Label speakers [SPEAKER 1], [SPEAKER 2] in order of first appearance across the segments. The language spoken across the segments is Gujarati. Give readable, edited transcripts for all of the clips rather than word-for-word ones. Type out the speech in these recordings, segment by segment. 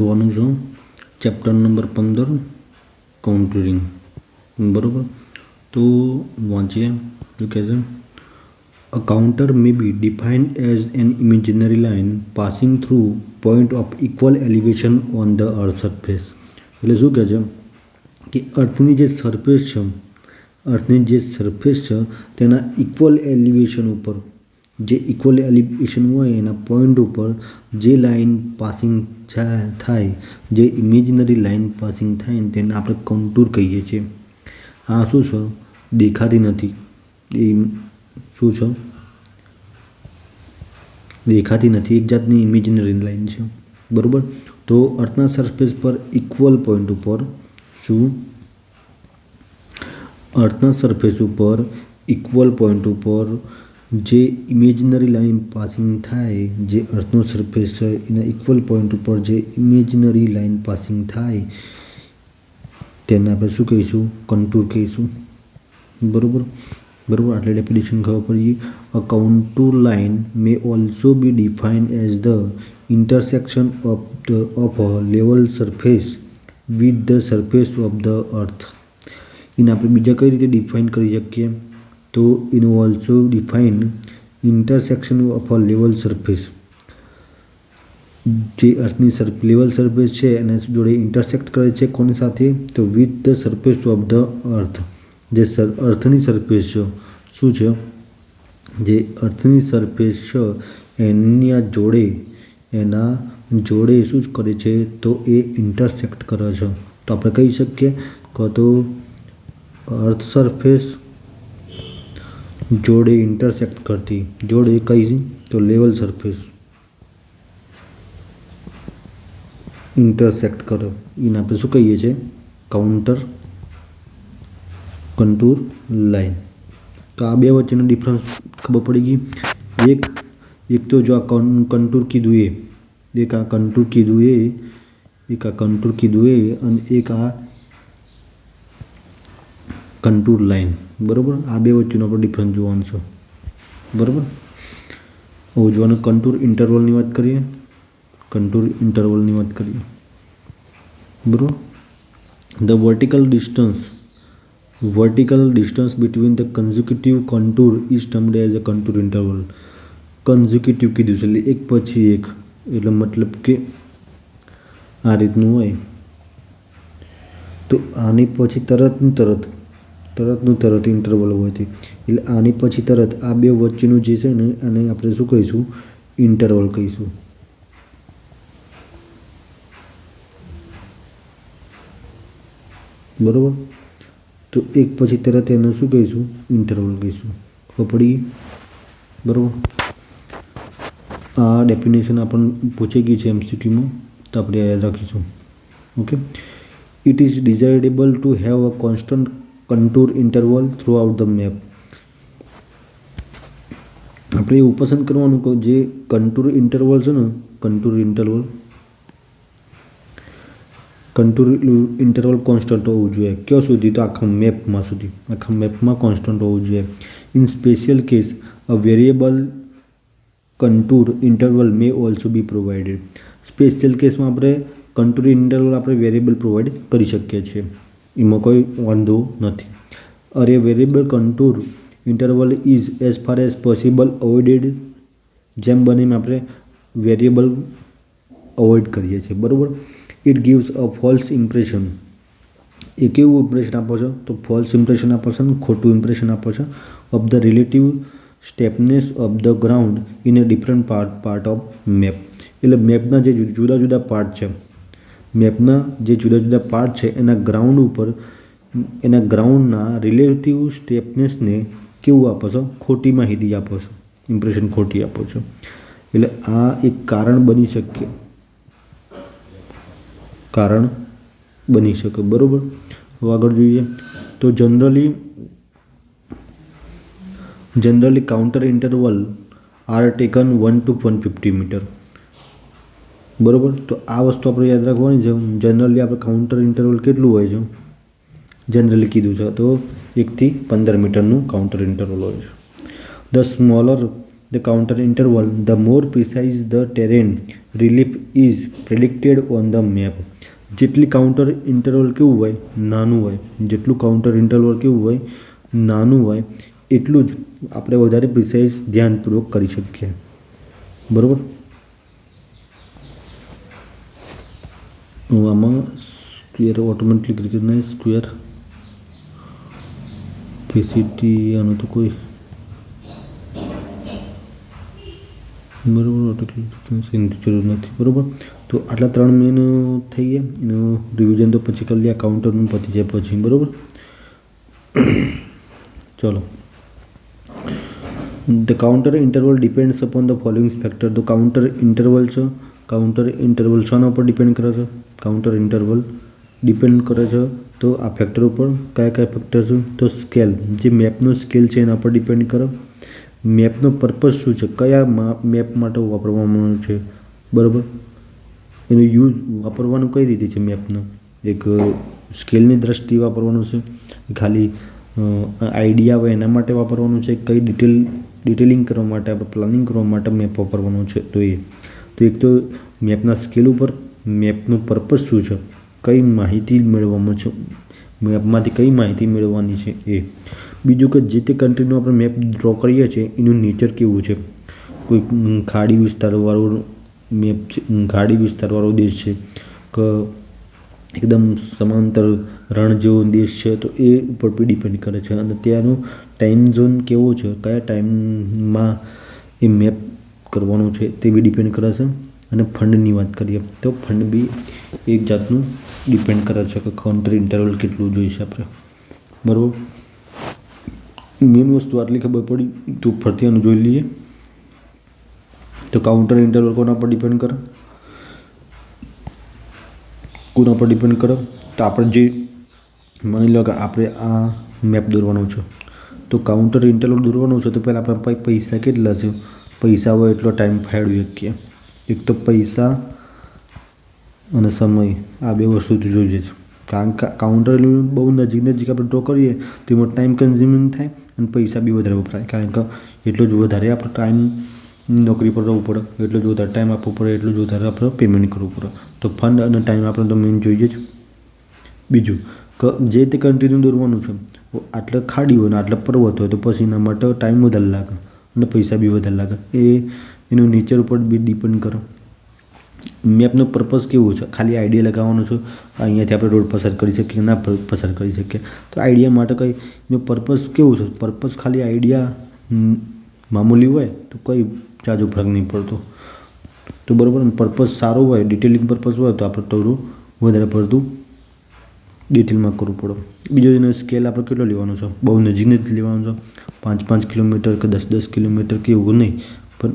[SPEAKER 1] જોવાનું છું ચેપ્ટર નંબર 15 કાઉન્ટરિંગ બરાબર. તો વાંચીએ તો કહે છે a counter may be defined as an imaginary line passing through point of equal elevation on the earth surface. એટલે શું કહે છે કે અર્થની જે સરફેસ છે તેના ઇક્વલ એલિવેશન ઉપર જે ઇક્વલ એલિવેશન હોય એના પોઈન્ટ ઉપર જે લાઇન પાસિંગ થાય જે ઇમેજનરી લાઇન પાસિંગ થાય ને તેને આપણે કન્ટુર કહીએ છીએ. આ શું છે? દેખાતી નથી. એ શું છે? દેખાતી નથી. એક જાતની ઇમેજનરી લાઇન છે બરાબર. તો અર્થના સરફેસ પર ઇક્વલ પોઈન્ટ ઉપર શું અર્થના સરફેસ ઉપર ઇક્વલ પોઈન્ટ ઉપર જે ઇમેજનરી લાઇન પાસિંગ થાય જે અર્થનો સરફેસ છે એના ઇક્વલ પોઈન્ટ ઉપર જે ઇમેજનરી લાઇન પાસિંગ થાય તેને આપણે શું કહીશું? કન્ટુર કહીશું બરાબર. આટલે ડેફિનેશન ખબર પડી. A contour line may also be defined as the intersection of a level surface with the surface of the earth. એને આપણે બીજા કઈ રીતે ડિફાઇન કરી શકીએ? તો એનું also define intersection of a level surface. જે અર્થની લેવલ સરફેસ છે એના જોડે ઇન્ટરસેક્ટ કરે છે કોની સાથે? તો with the surface of the અર્થ. જે અર્થની સરફેસ છે શું છે? જે અર્થની સરફેસ છે એના જોડે શું કરે છે? તો એ ઇન્ટરસેક્ટ કરે છે. તો આપણે કહી શકીએ કે તો અર્થ સરફેસ જોડે ઇન્ટરસેક્ટ કરતી જોડે કઈ? તો લેવલ સરફેસ ઇન્ટરસેક્ટ કરો એને આપણે શું કહીએ છીએ? Contour line. તો આ બે વચ્ચેનો ડિફરન્સ ખબર પડી ગઈ. એક તો જો આ કન્ટુર કીધું એક આ કન્ટુર કીધું અને એક આ કન્ટુર લાઇન બરાબર. આ બે વચ્ચેનો આપણે ડિફરન્સ જોવાનું છે બરાબર. હવે જોવાનું કન્ટુર ઇન્ટરવલની વાત કરીએ બરાબર. The vertical distance between the consecutive contour is termed as a contour interval. કન્ઝ્યુકેટિવ કીધું છે એટલે એક પછી એક, એટલે મતલબ કે આ રીતનું હોય તો આની પછી તરતનું તરત ઇન્ટરવલ હોય છે એટલે આની પછી તરત આ બે વચ્ચેનું જે છે ને આને આપણે શું કહીશું? ઇન્ટરવલ કહીશું બરાબર. તો એક પછી તરત એને શું કહીશું? ઇન્ટરવલ કહીશું. ખબર પડી બરાબર. આ ડેફિનેશન આપણને પૂછી ગઈ છે MCQમાં તો આપણે યાદ રાખીશું. Okay. It is desirable to have a constant contour interval through out the map. આપણે એવું પસંદ કરવાનું કે જે કન્ટુર ઇન્ટરવલ છે ને કન્ટુર ઇન્ટરવલ કોન્સ્ટન્ટ હોવું જોઈએ. ક્યાં સુધી? તો આખા મેપમાં કોન્સ્ટન્ટ હોવું જોઈએ. In special case a variable contour interval may also be provided. Special કેસમાં આપણે કન્ટુર ઇન્ટરવલ આપણે વેરિયેબલ પ્રોવાઈડ કરી શકીએ છીએ. એમાં કોઈ વાંધો નથી. અરે variable contour interval is as far as possible avoided. જેમ બને એમ આપણે વેરિયેબલ અવોઇડ કરીએ છીએ બરાબર. It gives a false impression. એ કેવું ઇમ્પ્રેશન આપો છો? તો ફોલ્સ ઇમ્પ્રેશન આપો છો, ખોટું ઇમ્પ્રેશન આપો છો of the relative steepness of the ground in a different part of map. એટલે મેપના જે જુદા જુદા પાર્ટ છે એના ગ્રાઉન્ડના રિલેટિવ સ્ટેપનેસને કેવું આપો છો? ખોટી માહિતી આપો છો, ઇમ્પ્રેશન ખોટી આપો છો. એટલે આ એક કારણ બની શકે બરાબર. હવે આગળ જોઈએ તો generally counter interval are taken 1 to 150 metre બરાબર. તો આ વસ્તુ આપણે યાદ રાખવાની છે. જનરલી આપણે કાઉન્ટર ઇન્ટરવલ કેટલું હોય છે? જનરલી કીધું છે તો 1 થી 15 મીટરનું કાઉન્ટર ઇન્ટરવલ હોય છે. The smaller the counter interval, the more precise the terrain relief is predicted on the map. જેટલી કાઉન્ટર ઇન્ટરવલ કેવું હોય નાનું હોય, જેટલું કાઉન્ટર ઇન્ટરવલ કેવું હોય નાનું હોય એટલું જ આપણે વધારે પ્રિસાઇઝ ધ્યાનપૂર્વક કરી શકીએ. બરાબર. આમાં સ્ક્વેર ઓટોમેટિક રિકગ્નાઇઝ સ્ક્વેર પીસીટી આનું તો કોઈ બરાબર એની જરૂર નથી. બરાબર. તો આટલા 3 મેન થઈ ગયા. એનું રિવિઝન તો પછી કરી લે, કાઉન્ટરનું પતી જાય પછી. બરાબર. ચલો. The counter interval depends upon the following factor. તો કાઉન્ટર ઇન્ટરવલ છે, કાઉન્ટર ઇન્ટરવલ શાના ઉપર ડિપેન્ડ કરે છે? કાઉન્ટર ઇન્ટરવલ ડિપેન્ડ કરે છે તો આ ફેક્ટર ઉપર. કયા કયા ફેક્ટર છે? તો સ્કેલ, જે મેપનો સ્કેલ છે એના પર ડિપેન્ડ કરે. મેપનો પર્પઝ શું છે, કયા મેપ માટે વાપરવામાં છે. બરાબર. એનો યુઝ વાપરવાનું કઈ રીતે છે મેપનો? એક સ્કેલની દ્રષ્ટિએ વાપરવાનું છે, ખાલી આઈડિયા હોય એના માટે વાપરવાનું છે, કઈ ડિટેલિંગ કરવા માટે, આપણે પ્લાનિંગ કરવા માટે મેપ વાપરવાનું છે. તો એક તો મેપના સ્કેલ ઉપર મેપનું પર્પઝ શું છે, કઈ માહિતી મેળવવામાં છે, મેપમાંથી કઈ માહિતી મેળવવાની છે એ. બીજું કે જે તે કન્ટ્રીનો આપણે મેપ ડ્રો કરીએ છીએ એનું નેચર કેવું છે. કોઈ ખાડી વિસ્તારવાળો મેપ છે, ખાડી વિસ્તારવાળો દેશ છે કે એકદમ સમાંતર રણ જેવો દેશ છે, તો એ ઉપર બી ડિપેન્ડ કરે છે. અને ત્યાંનો ટાઈમ ઝોન કેવો છે, કયા ટાઈમમાં એ મેપ કરવાનું છે તે બી ડિપેન્ડ કરે છે. અને ફંડની વાત કરીએ તો ફંડ બી એક જાતનું ડિપેન્ડ કરે છે કે કાઉન્ટર ઇન્ટરવલ કેટલું જોઈશે આપણે. બરાબર. મેન વસ્તુ આટલી ખબર પડી તો ફરતી આનું જોઈ લઈએ. તો કાઉન્ટર ઇન્ટરવલ કોના પર ડિપેન્ડ કરે? કોના પર ડિપેન્ડ કરે? તો આપણે જે માની લો કે આપણે આ મેપ દોરવાનો છે, તો કાઉન્ટર ઇન્ટરવલ દોરવાનું છે તો પહેલાં આપણા પાસે પૈસા કેટલા છે? પૈસા હોય એટલો ટાઈમ ફાળવી શકીએ. એક તો પૈસા અને સમય, આ બે વસ્તુ તો જોઈએ જ. કારણ કે કાઉન્ટર બહુ નજીક આપણે ડ્રો કરીએ તો એમાં ટાઈમ કન્ઝ્યુમિંગ થાય અને પૈસા બી વધારે વપરાય. કારણ કે એટલો જ વધારે આપણે ટાઈમ નોકરી પર રહેવું પડે, એટલો જ વધારે ટાઈમ આપવો પડે, એટલું જ વધારે આપણે પેમેન્ટ કરવું પડે. તો ફંડ અને ટાઈમ આપણે તો મેઇન જોઈએ જ. બીજું કે જે તે કન્ટ્રીનું દોરવાનું છે, આટલે ખાડી હોય ને આટલે પર્વત હોય તો પછી એના માટે ટાઈમ વધારે લાગે અને પૈસા બી વધારે લાગે. એનું નેચર ઉપર બી ડિપેન્ડ કરે. મેપનો પર્પઝ કેવું છે? ખાલી આઈડિયા લગાવવાનો છે, અહીંયાથી આપણે રોડ પસાર કરી શકીએ ના પસાર કરી શકીએ. તો આઈડિયા માટે કંઈ એનું પર્પઝ કેવું છે? પર્પઝ ખાલી આઈડિયા મામૂલી હોય તો કંઈ જાજો ફરક નહીં પડતો. તો બરાબર. પર્પઝ સારો હોય, ડિટેલિંગ પર્પઝ હોય તો આપણે થોડું વધારે પડતું ડિટેલમાં કરવું પડે. બીજો એનો સ્કેલ આપણે કેટલો લેવાનો છે? બહુ નજીક જ લેવાનો છે. 5 કિલોમીટર કે 10 કિલોમીટર કે એવું નહીં, પણ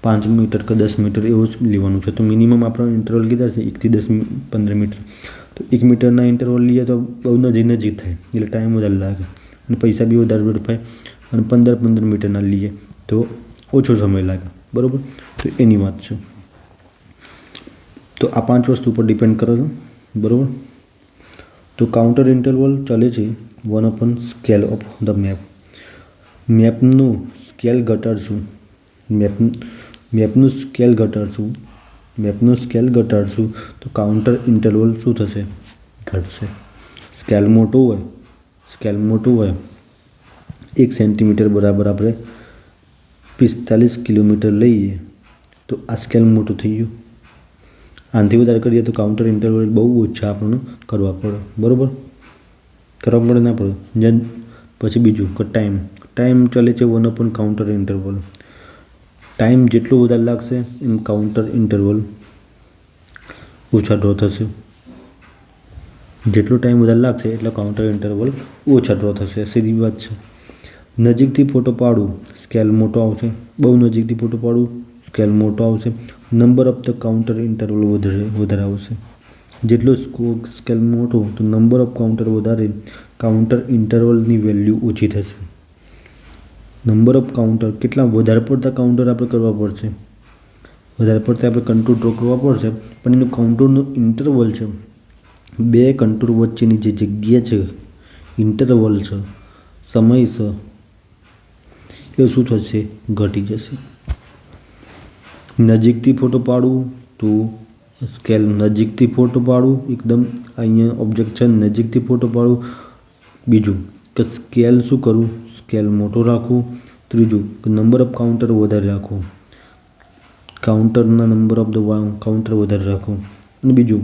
[SPEAKER 1] 5 મીટર કે 10 મીટર એવું જ લેવાનું છે. તો મિનિમમ આપણે ઇન્ટરવલ કીધા છે 1 થી 15 મીટર. તો 1 મીટરના ઇન્ટરવલ લઈએ તો બહુ નજીક થાય એટલે ટાઈમ વધારે લાગે અને પૈસા બી વધારે વેડફાય. અને 15 મીટરના લઈએ તો ઓછો સમય લાગે. બરાબર. તો એની વાત છે. તો આ 5 વસ્તુ પર ડિપેન્ડ કરે છે. બરાબર. તો કાઉન્ટર ઇન્ટરવલ ચાલે છે 1 સ્કેલ ઓફ ધ મેપ. મેપનું સ્કેલ ઘટાડશું, મેપનું સ્કેલ ઘટાડશું તો કાઉન્ટર ઇન્ટરવલ શું થશે? ઘટશે. સ્કેલ મોટું હોય 1 સેન્ટીમીટર બરાબર આપણે 45 કિલોમીટર લઈએ તો આ સ્કેલ મોટું થઈ ગયું. આનાથી વધારે કરીએ તો કાઉન્ટર ઇન્ટરવલ બહુ ઓછા આપણને કરવા પડે. બરાબર. કરવા પડે ના પડે. પછી બીજું કે ટાઈમ ચાલે છે 1 કાઉન્ટર ઇન્ટરવલ. ટાઈમ જેટલો વધારે લાગશે એમ કાઉન્ટર ઇન્ટરવલ ઓછા ડ્રો થશે. જેટલો ટાઈમ વધારે લાગશે એટલે કાઉન્ટર ઇન્ટરવલ ઓછા ડ્રો થશે. સીધી વાત છે. નજીકથી ફોટો પાડું, સ્કેલ મોટો આવશે. બહુ નજીકથી ફોટો પાડું, સ્કેલ મોટો આવશે. Number of the counter interval વધારે આવશે. જેટલો સ્કેલ મોટો તો નંબર ઓફ કાઉન્ટર વધારે, કાઉન્ટર ઇન્ટરવલની વેલ્યુ ઓછી થશે. નંબર ઓફ કાઉન્ટર કેટલા વધારે પડતા કાઉન્ટર આપણે કરવા પડશે, વધારે પડતા આપણે કંટ્રોલ ડ્રો કરવા પડશે. પણ એનું કાઉન્ટરનું ઇન્ટરવલ છે, 2 કંટ્રોલ વચ્ચેની જે જગ્યા છે, ઇન્ટરવલ છે, સમય છે, એ શું થશે? ઘટી જશે. નજીકથી ફોટો પાડવું તો સ્કેલ નજીકથી ફોટો પાડવું, એકદમ અહીંયા ઓબ્જેક્ટ છે નજીકથી ફોટો પાડવું. બીજું કે સ્કેલ શું કરવું, સ્કેલ મોટો રાખવું. ત્રીજું કે નંબર ઓફ કાઉન્ટર વધારે રાખવું, કાઉન્ટરના નંબર ઓફ ધ કાઉન્ટર વધારે રાખવું. અને બીજું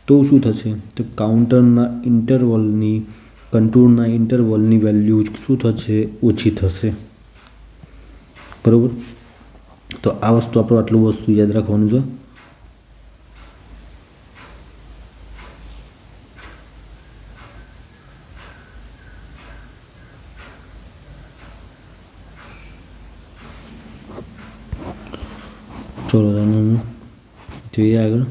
[SPEAKER 1] તો શું થશે તો કાઉન્ટરના ઇન્ટરવલની કન્ટુરના ઇન્ટરવલની વેલ્યુ શું થશે, ઓછી થશે. બરાબર. તો આ વસ્તુ આપણે આટલું વસ્તુ યાદ રાખવાનું છે. ચલો જોઈએ આગળ.